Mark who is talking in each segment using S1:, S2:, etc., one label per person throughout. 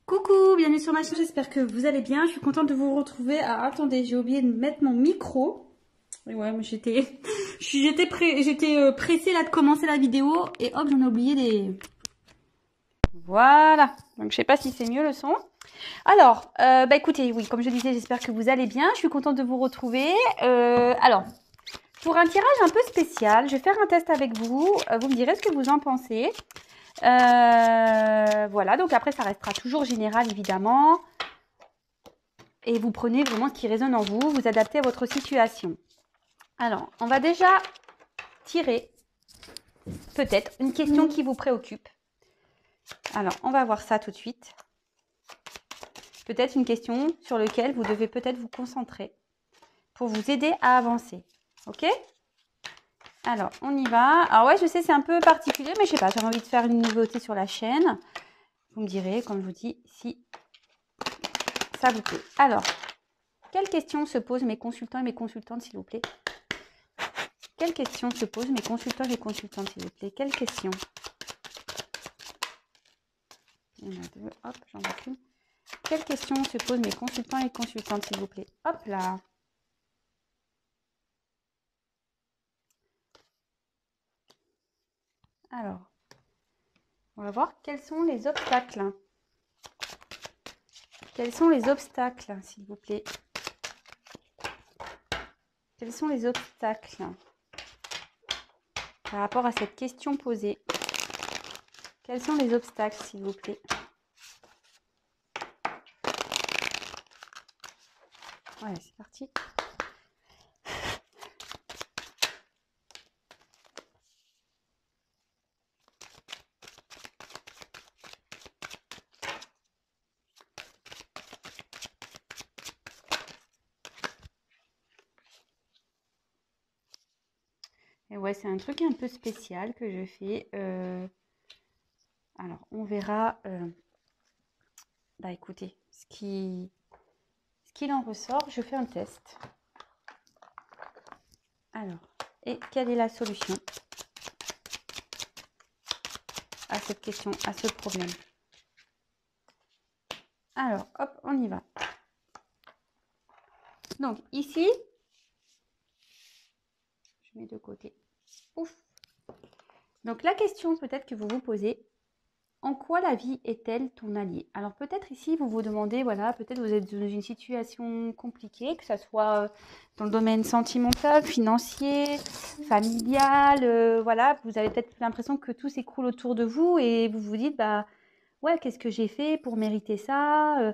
S1: Coucou, bienvenue sur ma chaîne, j'espère que vous allez bien. Je suis contente de vous retrouver. Ah, attendez, j'ai oublié de mettre mon micro. Et ouais, mais j'étais pressée là de commencer la vidéo et hop, j'en ai oublié des... Voilà, donc je sais pas si c'est mieux le son. Alors, écoutez, oui, comme je disais, j'espère que vous allez bien. Je suis contente de vous retrouver. Alors, pour un tirage un peu spécial, je vais faire un test avec vous. Vous me direz ce que vous en pensez. Voilà, donc après ça restera toujours général évidemment. Et vous prenez vraiment ce qui résonne en vous, vous adaptez à votre situation. Alors, on va déjà tirer peut-être une question qui vous préoccupe. Alors, on va voir ça tout de suite. Peut-être une question sur laquelle vous devez peut-être vous concentrer pour vous aider à avancer. Ok? Alors, on y va. Alors ouais, je sais, c'est un peu particulier, mais je sais pas, j'avais envie de faire une nouveauté sur la chaîne. Vous me direz, comme je vous dis, si ça vous plaît. Alors, quelles questions se posent mes consultants et mes consultantes, s'il vous plaît? Quelles questions se posent mes consultants et mes consultantes, s'il vous plaît? Quelles questions? Il y en a deux. Hop, j'en vois qu'une. Quelles questions se posent mes consultants et consultantes, s'il vous plaît? Hop là. Alors, on va voir quels sont les obstacles. Quels sont les obstacles, s'il vous plaît? Quels sont les obstacles par rapport à cette question posée? Quels sont les obstacles, s'il vous plaît? Ouais, c'est parti. Et ouais, c'est un truc un peu spécial que je fais. Alors, on verra. Écoutez, ce qu'il en ressort, je fais un test. Alors, et quelle est la solution à cette question, à ce problème? Alors, hop, on y va. Donc, ici, je mets de côté. Ouf. Donc, la question peut-être que vous vous posez, en quoi la vie est-elle ton allié? Alors, peut-être ici, vous vous demandez, voilà, peut-être vous êtes dans une situation compliquée, que ce soit dans le domaine sentimental, financier, familial, voilà, vous avez peut-être l'impression que tout s'écroule autour de vous et vous vous dites, ouais, qu'est-ce que j'ai fait pour mériter ça?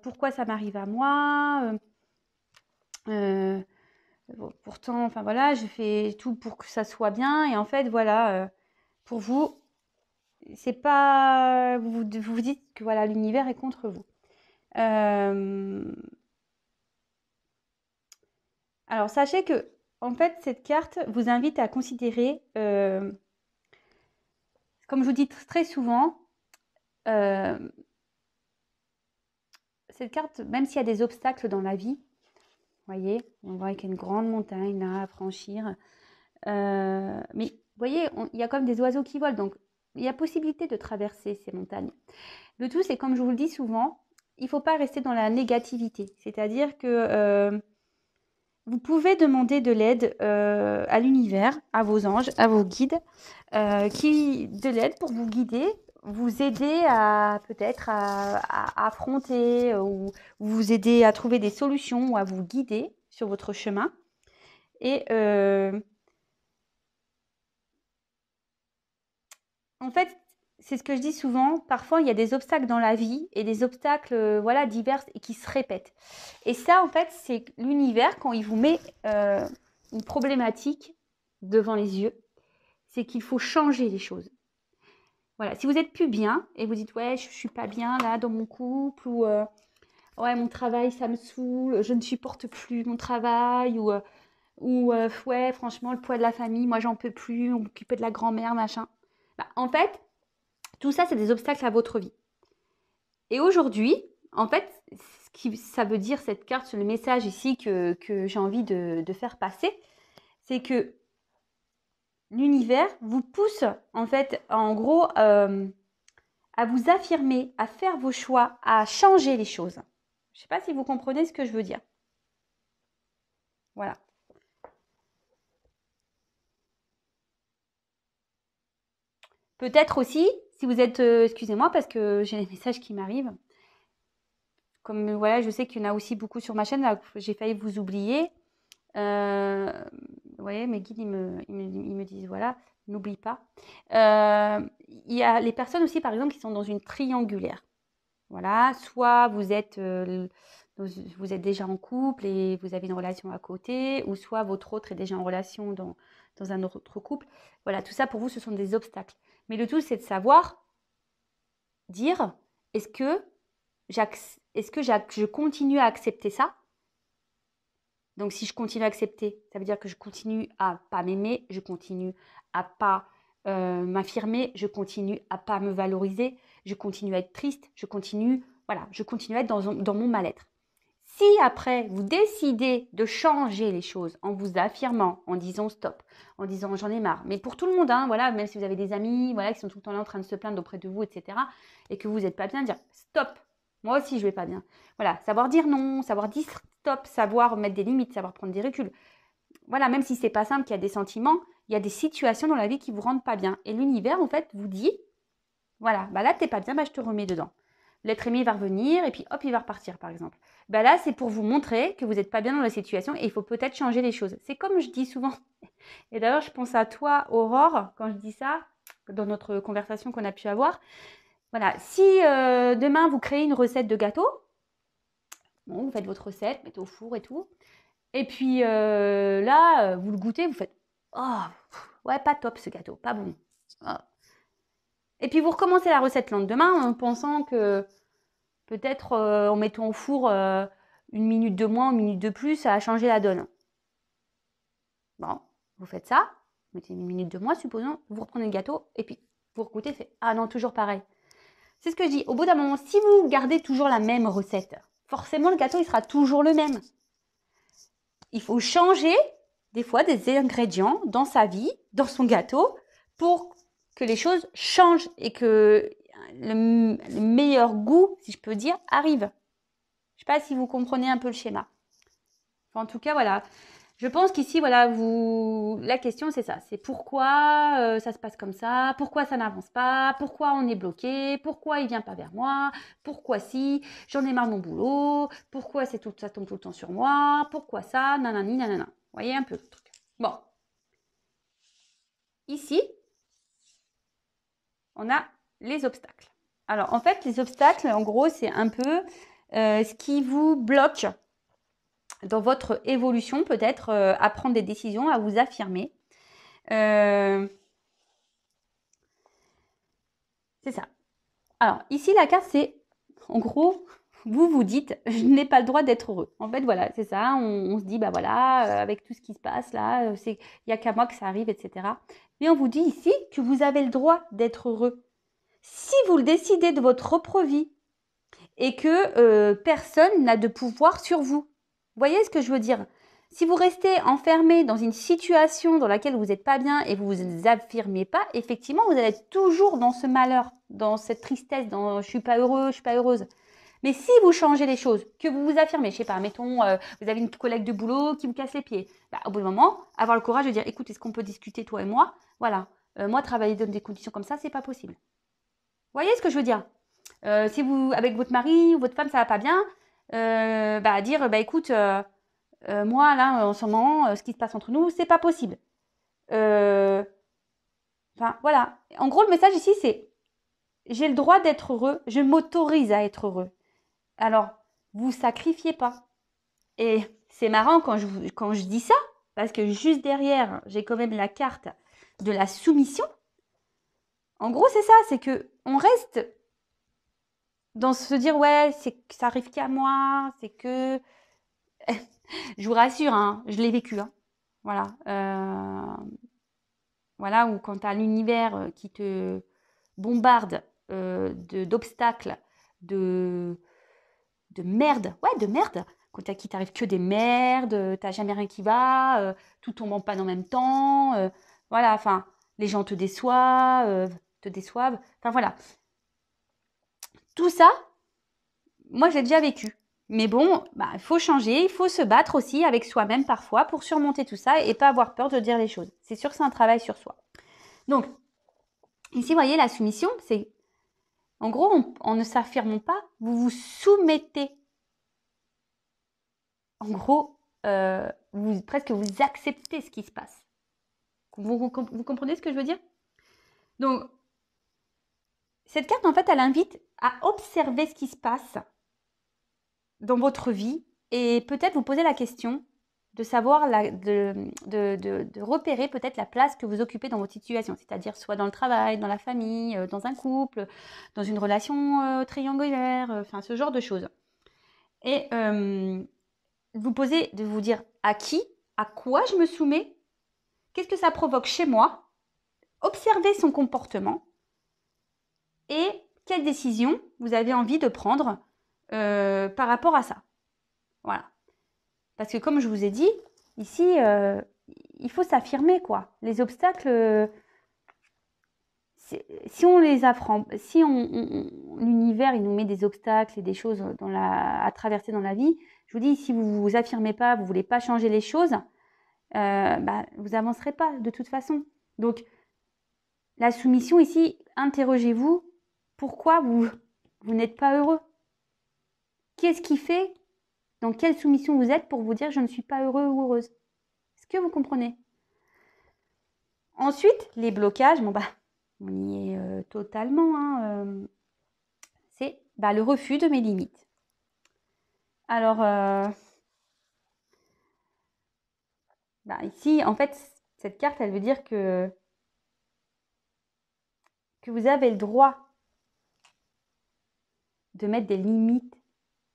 S1: Pourquoi ça m'arrive à moi? Pourtant, enfin voilà, je fais tout pour que ça soit bien. Et en fait, voilà, pour vous, c'est pas. Vous dites que voilà, l'univers est contre vous. Alors, sachez que, en fait, cette carte vous invite à considérer, comme je vous dis très souvent, cette carte, même s'il y a des obstacles dans la vie, voyez, on voit qu'il y a une grande montagne là à franchir. Mais vous voyez, il y a comme des oiseaux qui volent, donc il y a possibilité de traverser ces montagnes. Le tout, c'est comme je vous le dis souvent, il ne faut pas rester dans la négativité. C'est-à-dire que vous pouvez demander de l'aide à l'univers, à vos anges, à vos guides, de l'aide pour vous guider, vous aider à peut-être à affronter ou vous aider à trouver des solutions ou à vous guider sur votre chemin. Et en fait, c'est ce que je dis souvent, parfois il y a des obstacles dans la vie et des obstacles voilà, divers et qui se répètent. Et ça, en fait, c'est l'univers, quand il vous met une problématique devant les yeux, c'est qu'il faut changer les choses. Voilà, si vous n'êtes plus bien et vous dites ouais, je ne suis pas bien là dans mon couple ou ouais, mon travail ça me saoule, je ne supporte plus mon travail ou ouais, franchement, le poids de la famille, moi j'en peux plus, on m'occuper de la grand-mère, machin. En fait, tout ça, c'est des obstacles à votre vie. Et aujourd'hui, en fait, ça veut dire cette carte, sur le message ici que j'ai envie de faire passer, c'est que l'univers vous pousse, en fait, en gros, à à vous affirmer, à faire vos choix, à changer les choses. Je ne sais pas si vous comprenez ce que je veux dire. Voilà. Peut-être aussi, si vous êtes, excusez-moi parce que j'ai des messages qui m'arrivent. Comme voilà, je sais qu'il y en a aussi beaucoup sur ma chaîne, là, j'ai failli vous oublier. Vous voyez, mes guides, ils me disent, voilà, n'oublie pas. Il y a les personnes aussi, par exemple, qui sont dans une triangulaire. Voilà, soit vous êtes déjà en couple et vous avez une relation à côté, ou soit votre autre est déjà en relation dans un autre couple. Voilà, tout ça pour vous, ce sont des obstacles. Mais le tout, c'est de savoir dire, est-ce que je continue à accepter ça? Donc, si je continue à accepter, ça veut dire que je continue à pas m'aimer, je continue à pas m'affirmer, je continue à pas me valoriser, je continue à être triste, je continue à être dans mon mal-être. Si après, vous décidez de changer les choses en vous affirmant, en disant stop, en disant j'en ai marre, mais pour tout le monde, hein, voilà, même si vous avez des amis voilà, qui sont tout le temps là en train de se plaindre auprès de vous, etc., et que vous n'êtes pas bien, dire stop, moi aussi je vais pas bien. Voilà, savoir dire non, savoir dire stop, savoir mettre des limites, savoir prendre des reculs. Voilà, même si c'est pas simple, qu'il y a des sentiments, il y a des situations dans la vie qui vous rendent pas bien. Et l'univers, en fait, vous dit, voilà, bah là, t'es pas bien, bah je te remets dedans. L'être aimé va revenir et puis hop, il va repartir, par exemple. Bah là, c'est pour vous montrer que vous n'êtes pas bien dans la situation et il faut peut-être changer les choses. C'est comme je dis souvent. Et d'ailleurs, je pense à toi, Aurore, quand je dis ça, dans notre conversation qu'on a pu avoir. Voilà, si demain, vous créez une recette de gâteau, bon, vous faites votre recette, mettez au four et tout. Et puis là, vous le goûtez, vous faites « Oh, ouais, pas top ce gâteau, pas bon. Oh. » Et puis vous recommencez la recette le lendemain en pensant que peut-être en mettant au four une minute de moins, une minute de plus, ça a changé la donne. Bon, vous faites ça, vous mettez une minute de moins, supposons, vous reprenez le gâteau et puis vous regoutez, fait « Ah non, toujours pareil. » C'est ce que je dis. Au bout d'un moment, si vous gardez toujours la même recette, forcément le gâteau, il sera toujours le même. Il faut changer des fois des ingrédients dans sa vie, dans son gâteau, pour que les choses changent et que le meilleur goût, si je peux dire, arrive. Je ne sais pas si vous comprenez un peu le schéma. Enfin, en tout cas, voilà. Je pense qu'ici, voilà, la question, c'est ça. C'est pourquoi ça se passe comme ça, pourquoi ça n'avance pas, pourquoi on est bloqué, pourquoi il vient pas vers moi, pourquoi si, j'en ai marre de mon boulot, pourquoi ça tombe tout le temps sur moi, pourquoi ça, nanani, nanana. Vous voyez un peu le truc. Bon. Ici, on a les obstacles. Alors, en fait, les obstacles, en gros, c'est un peu ce qui vous bloque dans votre évolution, peut-être à prendre des décisions, à vous affirmer. C'est ça. Alors, ici, la carte, c'est, en gros, vous dites, je n'ai pas le droit d'être heureux. En fait, voilà, c'est ça. On se dit, bah voilà, avec tout ce qui se passe là, il n'y a qu'à moi que ça arrive, etc. Mais on vous dit ici que vous avez le droit d'être heureux. Si vous le décidez de votre propre vie et que personne n'a de pouvoir sur vous. Vous voyez ce que je veux dire? Si vous restez enfermé dans une situation dans laquelle vous n'êtes pas bien et vous ne vous affirmez pas, effectivement, vous allez être toujours dans ce malheur, dans cette tristesse, dans « je suis pas heureux, je suis pas heureuse ». Mais si vous changez les choses, que vous vous affirmez, je sais pas, mettons, vous avez une collègue de boulot qui vous casse les pieds, bah, au bout d'un moment, avoir le courage de dire « écoute, est-ce qu'on peut discuter toi et moi ?» Voilà, moi, travailler dans des conditions comme ça, c'est pas possible. Vous voyez ce que je veux dire? Si vous, avec votre mari ou votre femme, ça va pas bien, bah, dire, bah, écoute, moi, là, en ce moment, ce qui se passe entre nous, c'est pas possible. Enfin, voilà. En gros, le message ici, c'est j'ai le droit d'être heureux, je m'autorise à être heureux. Alors, vous sacrifiez pas. Et c'est marrant quand je dis ça, parce que juste derrière, j'ai quand même la carte de la soumission. En gros, c'est ça, c'est que on reste dans se dire ouais, c'est que ça arrive qu'à moi, c'est que je vous rassure, hein, je l'ai vécu, hein. Voilà, voilà, ou quand tu as l'univers qui te bombarde d'obstacles, de merde, ouais, de merde, quand qui t'arrive que des merdes, t'as jamais rien qui va, tout tombe en panne en même temps, voilà, enfin, les gens te déçoivent, enfin voilà. Tout ça, moi, j'ai déjà vécu. Mais bon, bah, il faut changer, il faut se battre aussi avec soi-même parfois pour surmonter tout ça et pas avoir peur de dire les choses. C'est sûr que c'est un travail sur soi. Donc, ici, vous voyez, la soumission, c'est... En gros, en ne s'affirmant pas, vous vous soumettez. En gros, presque vous acceptez ce qui se passe. Vous comprenez ce que je veux dire? Donc, cette carte, en fait, elle invite à observer ce qui se passe dans votre vie et peut-être vous poser la question de savoir, de repérer peut-être la place que vous occupez dans votre situation, c'est-à-dire soit dans le travail, dans la famille, dans un couple, dans une relation triangulaire, enfin ce genre de choses. Et de vous dire à qui, à quoi je me soumets, qu'est-ce que ça provoque chez moi, observer son comportement et quelle décision vous avez envie de prendre par rapport à ça. Voilà. Parce que comme je vous ai dit, ici, il faut s'affirmer, quoi. Les obstacles, si on les affronte, si l'univers il nous met des obstacles et des choses à traverser dans la vie, je vous dis, si vous ne vous affirmez pas, vous ne voulez pas changer les choses, vous n'avancerez pas de toute façon. Donc, la soumission ici, interrogez-vous, pourquoi vous n'êtes pas heureux? Qu'est-ce qui fait, dans quelle soumission vous êtes pour vous dire je ne suis pas heureux ou heureuse? Est-ce que vous comprenez? Ensuite, les blocages, on y est totalement, hein, c'est le refus de mes limites. Alors, ici, en fait, cette carte, elle veut dire que vous avez le droit de mettre des limites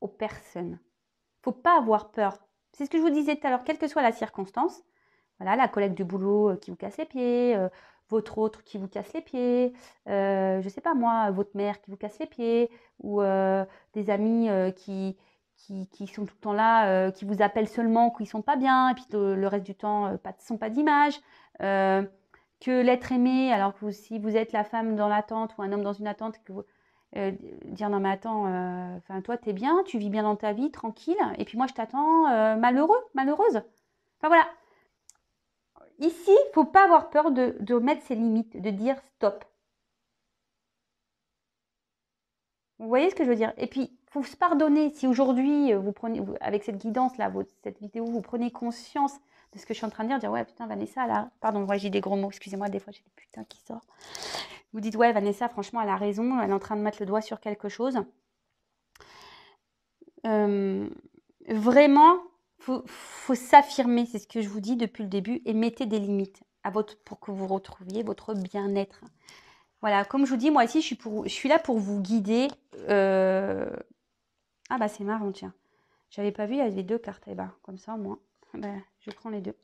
S1: aux personnes. Il ne faut pas avoir peur. C'est ce que je vous disais tout à l'heure, quelle que soit la circonstance. Voilà, la collègue du boulot qui vous casse les pieds, votre autre qui vous casse les pieds, je ne sais pas moi, votre mère qui vous casse les pieds, ou des amis qui sont tout le temps là, qui vous appellent seulement quand ils ne sont pas bien, et puis le reste du temps, sont pas d'image. Que l'être aimé, alors que si vous êtes la femme dans l'attente ou un homme dans une attente, que vous, dire non mais attends, toi t'es bien, tu vis bien dans ta vie, tranquille, et puis moi je t'attends malheureux, malheureuse. Enfin voilà. Ici, il ne faut pas avoir peur de mettre ses limites, de dire stop. Vous voyez ce que je veux dire? Et puis, il faut se pardonner. Si aujourd'hui, vous prenez, avec cette guidance-là, cette vidéo, vous prenez conscience de ce que je suis en train de dire ouais, putain, Vanessa, là, pardon, ouais, j'ai des gros mots, excusez-moi, des fois j'ai des putains qui sortent. Vous dites, ouais, Vanessa, franchement, elle a raison, elle est en train de mettre le doigt sur quelque chose. Vraiment, faut s'affirmer, c'est ce que je vous dis depuis le début, et mettez des limites pour que vous retrouviez votre bien-être. Voilà, comme je vous dis, moi ici, je suis là pour vous guider. Ah c'est marrant, tiens. J'avais pas vu, il y avait 2 cartes. Comme ça, moi, je prends les 2.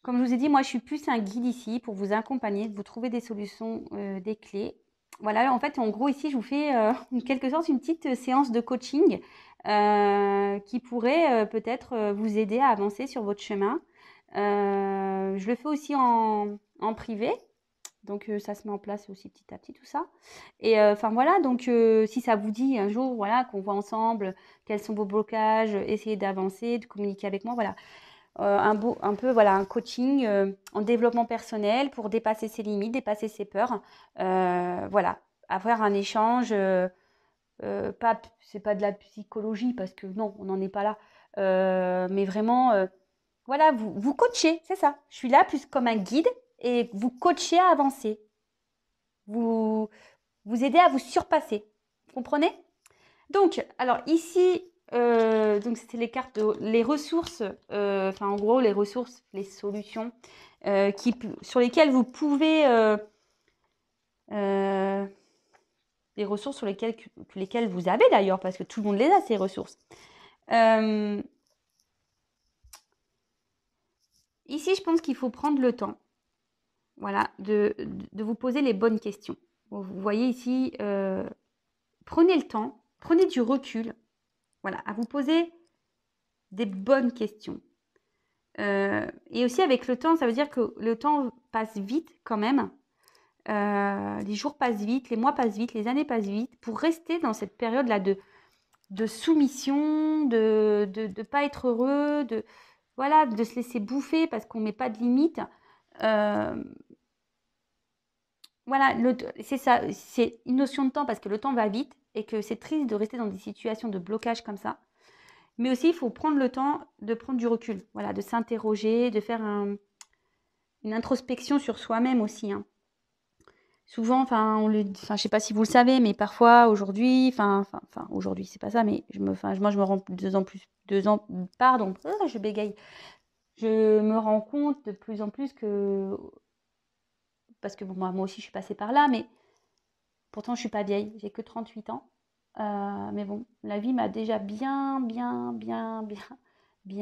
S1: Comme je vous ai dit, moi, je suis plus un guide ici pour vous accompagner, vous trouver des solutions, des clés. Voilà, en fait, en gros, ici, je vous fais en quelque sorte une petite séance de coaching qui pourrait peut-être vous aider à avancer sur votre chemin. Je le fais aussi en privé. Donc, ça se met en place aussi petit à petit, tout ça. Et voilà, donc si ça vous dit un jour, voilà, qu'on voit ensemble quels sont vos blocages, essayez d'avancer, de communiquer avec moi, voilà. Un coaching en développement personnel pour dépasser ses limites, dépasser ses peurs. Voilà, avoir un échange, c'est pas de la psychologie parce que non, on n'en est pas là. Mais vraiment, voilà, vous coachez, c'est ça. Je suis là plus comme un guide et vous coachez à avancer. Vous aidez à vous surpasser. Vous comprenez? Donc, alors ici, donc c'était les cartes, les ressources, en gros les ressources, les solutions sur lesquelles vous pouvez, les ressources sur lesquelles vous avez d'ailleurs, parce que tout le monde les a ces ressources. Ici, je pense qu'il faut prendre le temps, voilà, de vous poser les bonnes questions. Vous voyez ici, prenez le temps, prenez du recul, voilà, à vous poser des bonnes questions. Et aussi avec le temps, ça veut dire que le temps passe vite quand même. les jours passent vite, les mois passent vite, les années passent vite, pour rester dans cette période-là de soumission, de pas être heureux, voilà, de se laisser bouffer parce qu'on met pas de limite. Voilà, c'est ça, c'est une notion de temps parce que le temps va vite et que c'est triste de rester dans des situations de blocage comme ça. Mais aussi, il faut prendre le temps de prendre du recul, voilà, de s'interroger, de faire une introspection sur soi-même aussi, hein. Souvent, enfin, je sais pas si vous le savez, mais parfois aujourd'hui, aujourd'hui, c'est pas ça, mais moi, je me rends pardon, je bégaye. Je me rends compte de plus en plus que, parce que bon, moi aussi, je suis passée par là, mais pourtant, je suis pas vieille, j'ai que 38 ans. Mais bon, la vie m'a déjà bien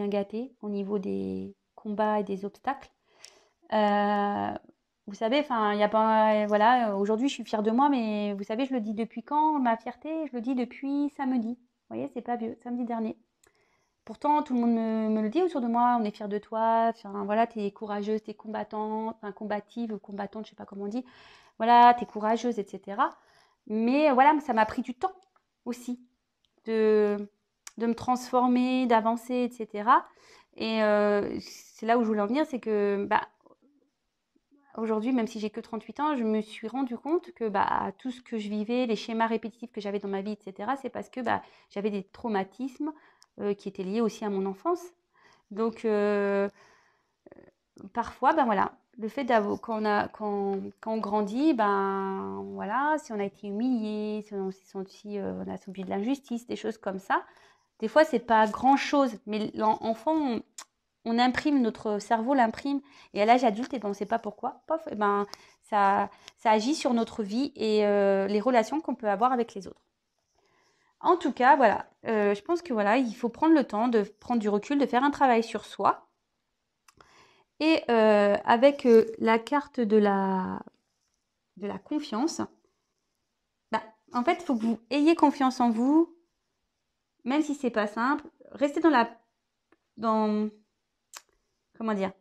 S1: gâtée au niveau des combats et des obstacles. Vous savez, enfin, il y a pas, voilà, aujourd'hui, je suis fière de moi, mais vous savez, je le dis depuis quand, ma fierté? Je le dis depuis samedi. Vous voyez, c'est pas vieux, samedi dernier. Pourtant, tout le monde me le dit autour de moi, on est fiers de toi, enfin, voilà, t'es courageuse, t'es combattante, enfin, combative, combattante, je sais pas comment on dit. Voilà, t'es courageuse, etc. Mais voilà, ça m'a pris du temps aussi de me transformer, d'avancer, etc. Et c'est là où je voulais en venir, c'est que aujourd'hui, même si j'ai que 38 ans, je me suis rendu compte que tout ce que je vivais, les schémas répétitifs que j'avais dans ma vie, etc., c'est parce que j'avais des traumatismes qui étaient liés aussi à mon enfance. Donc, parfois, voilà, le fait d'avoir, quand on grandit, voilà, si on a été humilié, si on s'est senti, on a subi de l'injustice, des choses comme ça, des fois, c'est pas grand-chose, mais l'enfant, on imprime, notre cerveau l'imprime, et à l'âge adulte, on ne sait pas pourquoi, pof, ça agit sur notre vie et les relations qu'on peut avoir avec les autres. En tout cas, voilà, je pense que voilà, il faut prendre le temps de prendre du recul, de faire un travail sur soi. Et avec la carte de la confiance, en fait, il faut que vous ayez confiance en vous, même si c'est pas simple. Restez comment dire?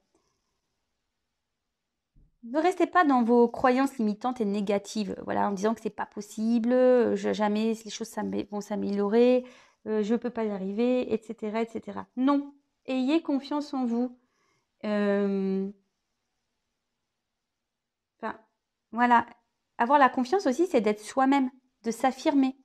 S1: Ne restez pas dans vos croyances limitantes et négatives, voilà, en disant que c'est pas possible, jamais les choses vont s'améliorer, je peux pas y arriver, etc., etc. Non, ayez confiance en vous. Voilà, avoir la confiance aussi, c'est d'être soi-même, de s'affirmer,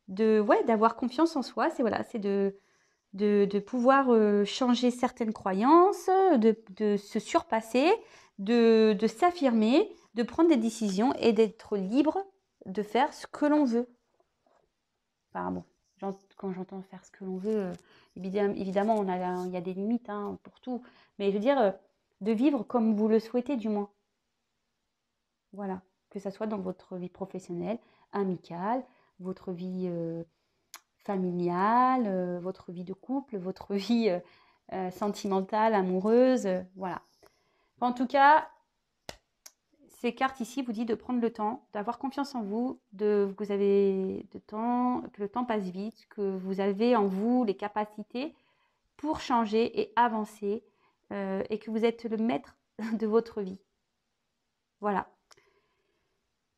S1: d'avoir confiance en soi. C'est voilà, c'est de pouvoir changer certaines croyances, de se surpasser, de s'affirmer, de prendre des décisions et d'être libre de faire ce que l'on veut. Enfin bon, quand j'entends faire ce que l'on veut, évidemment, il y a des limites pour tout. Mais je veux dire, de vivre comme vous le souhaitez du moins. Voilà, que ça soit dans votre vie professionnelle, amicale, votre vie familiale, votre vie de couple, votre vie sentimentale, amoureuse, voilà. En tout cas, ces cartes ici vous disent de prendre le temps, d'avoir confiance en vous, que vous avez de temps, que le temps passe vite, que vous avez en vous les capacités pour changer et avancer, et que vous êtes le maître de votre vie. Voilà.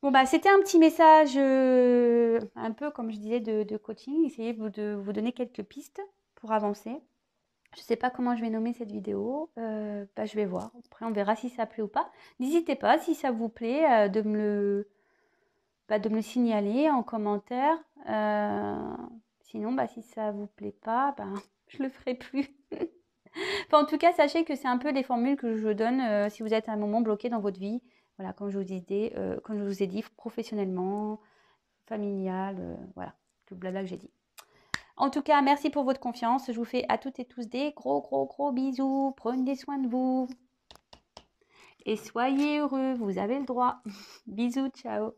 S1: Bon, c'était un petit message, un peu comme je disais, de coaching. Essayez de vous donner quelques pistes pour avancer. Je ne sais pas comment je vais nommer cette vidéo. Je vais voir. Après, on verra si ça plaît ou pas. N'hésitez pas, si ça vous plaît, de me le signaler en commentaire. Sinon, si ça vous plaît pas, je le ferai plus. En tout cas, sachez que c'est un peu les formules que je donne si vous êtes à un moment bloqué dans votre vie. Voilà, comme je vous ai dit, professionnellement, familial, voilà, tout le blabla que j'ai dit. En tout cas, merci pour votre confiance. Je vous fais à toutes et tous des gros bisous. Prenez soin de vous. Et soyez heureux, vous avez le droit. Bisous, ciao.